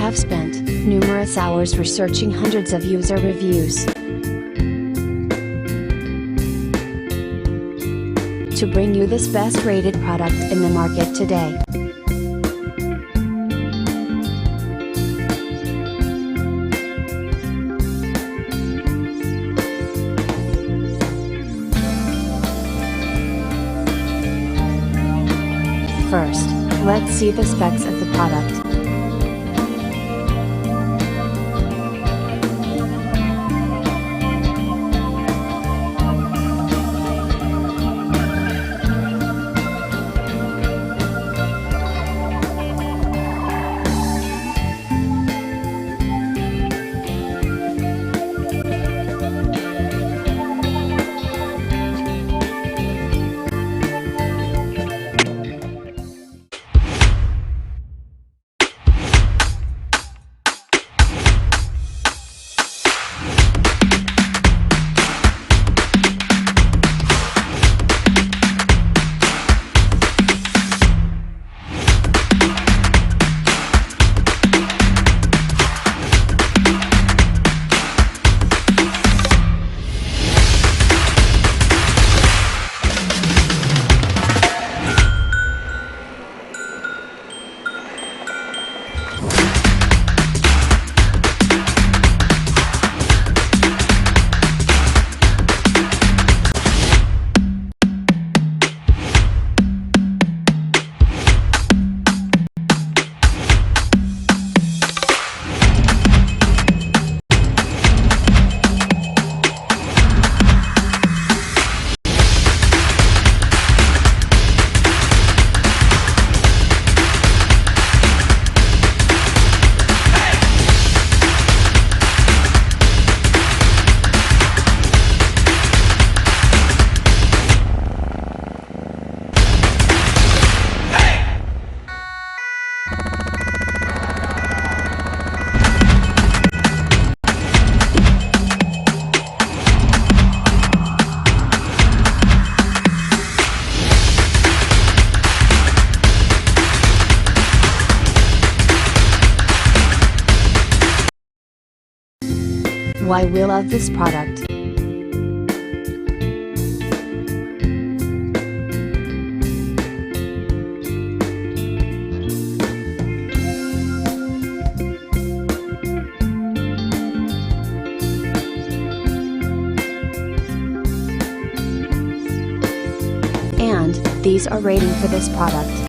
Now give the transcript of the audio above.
have spent numerous hours researching hundreds of user reviews to bring you this best rated product in the market today. First, let's see the specs of the product. Why we love this product. And these are rating for this product.